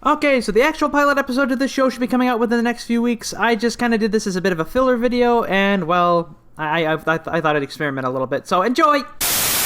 Okay, so the actual pilot episode of this show should be coming out within the next few weeks. I just kind of did this as a bit of a filler video, and, well, I thought I'd experiment a little bit, so enjoy!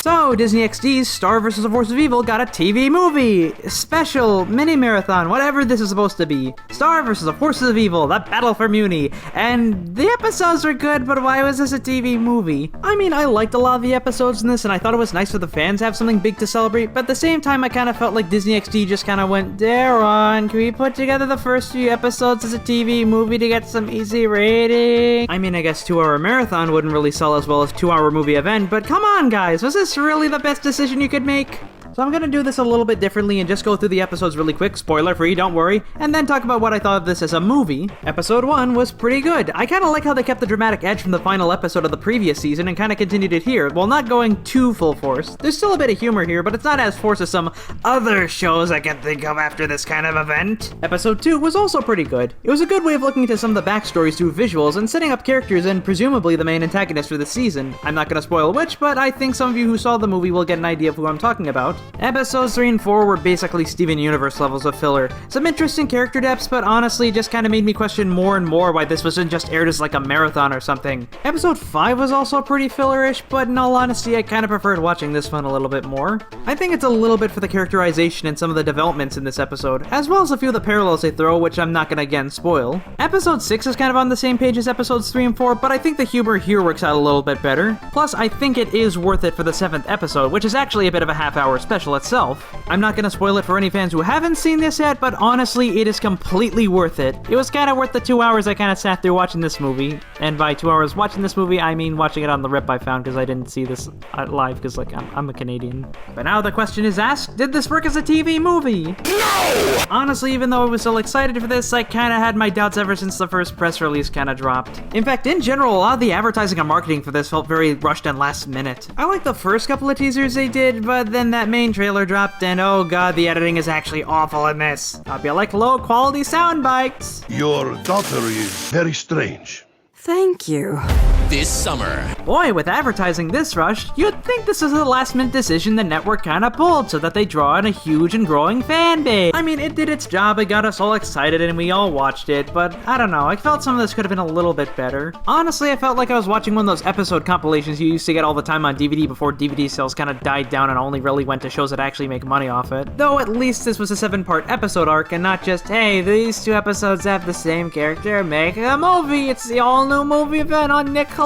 So, Disney XD's Star vs. the Force of Evil got a TV movie! Special, mini-marathon, whatever this is supposed to be. Star vs. the Forces of Evil, the Battle for MEWNI. And the episodes were good, but why was this a TV movie? I mean, I liked a lot of the episodes in this, and I thought it was nice for the fans to have something big to celebrate, but at the same time, I kind of felt like Disney XD just kind of went, Darren, can we put together the first few episodes as a TV movie to get some easy rating? I mean, I guess 2-hour marathon wouldn't really sell as well as 2-hour movie event, but come on, guys, was this really the best decision you could make? So I'm gonna do this a little bit differently and just go through the episodes really quick, spoiler free, don't worry, and then talk about what I thought of this as a movie. Episode 1 was pretty good. I kinda like how they kept the dramatic edge from the final episode of the previous season and kinda continued it here, while not going too full force. There's still a bit of humor here, but it's not as forced as some other shows I can think of after this kind of event. Episode 2 was also pretty good. It was a good way of looking into some of the backstories through visuals and setting up characters and presumably the main antagonist for the season. I'm not gonna spoil which, but I think some of you who saw the movie will get an idea of who I'm talking about. Episodes 3 and 4 were basically Steven Universe levels of filler. Some interesting character depths, but honestly just kinda made me question more and more why this wasn't just aired as like a marathon or something. Episode 5 was also pretty fillerish, but in all honesty I kinda preferred watching this one a little bit more. I think it's a little bit for the characterization and some of the developments in this episode, as well as a few of the parallels they throw, which I'm not gonna again spoil. Episode 6 is kind of on the same page as episodes 3 and 4, but I think the humor here works out a little bit better. Plus, I think it is worth it for the 7th episode, which is actually a bit of a half-hour special itself. I'm not gonna spoil it for any fans who haven't seen this yet, but honestly, it is completely worth it. It was kinda worth the 2 hours I kinda sat through watching this movie. And by 2 hours watching this movie, I mean watching it on the rip I found because I didn't see this live because, like, I'm a Canadian. But now the question is asked, did this work as a TV movie? No! Honestly, even though I was so excited for this, I kinda had my doubts ever since the first press release kinda dropped. In fact, in general, a lot of the advertising and marketing for this felt very rushed and last minute. I liked the first couple of teasers they did, but then that main trailer dropped and oh god, the editing is actually awful in this. I'll be like low quality sound bites. Your daughter is very strange. Thank you. This summer. Boy, with advertising this rushed, you'd think this is a last-minute decision the network kinda pulled so that they draw in a huge and growing fan base. I mean, it did its job, it got us all excited and we all watched it, but I don't know, I felt some of this could have been a little bit better. Honestly, I felt like I was watching one of those episode compilations you used to get all the time on DVD before DVD sales kinda died down and only really went to shows that actually make money off it. Though at least this was a 7-part episode arc and not just, hey, these 2 episodes have the same character, make a movie, it's the all-new movie event on Nickelodeon.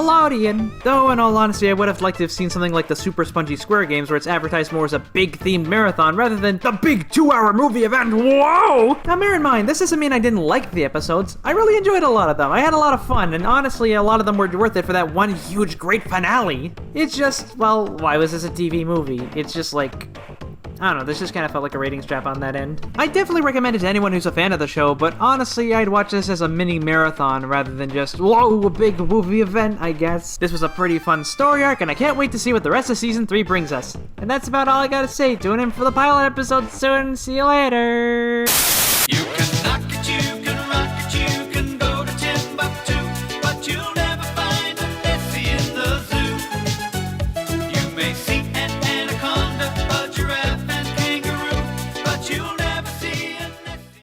Though, in all honesty, I would have liked to have seen something like the Super Spongy Square Games where it's advertised more as a big themed marathon rather than the big 2-hour movie event. Whoa! Now bear in mind, this doesn't mean I didn't like the episodes. I really enjoyed a lot of them. I had a lot of fun, and honestly, a lot of them were worth it for that one huge, great finale. It's just, well, why was this a TV movie? It's just like, I don't know, this just kind of felt like a ratings trap on that end. I definitely recommend it to anyone who's a fan of the show, but honestly, I'd watch this as a mini marathon rather than just, whoa, a big movie event, I guess. This was a pretty fun story arc, and I can't wait to see what the rest of Season 3 brings us. And that's about all I gotta say. Tune in for the pilot episode soon. See you later!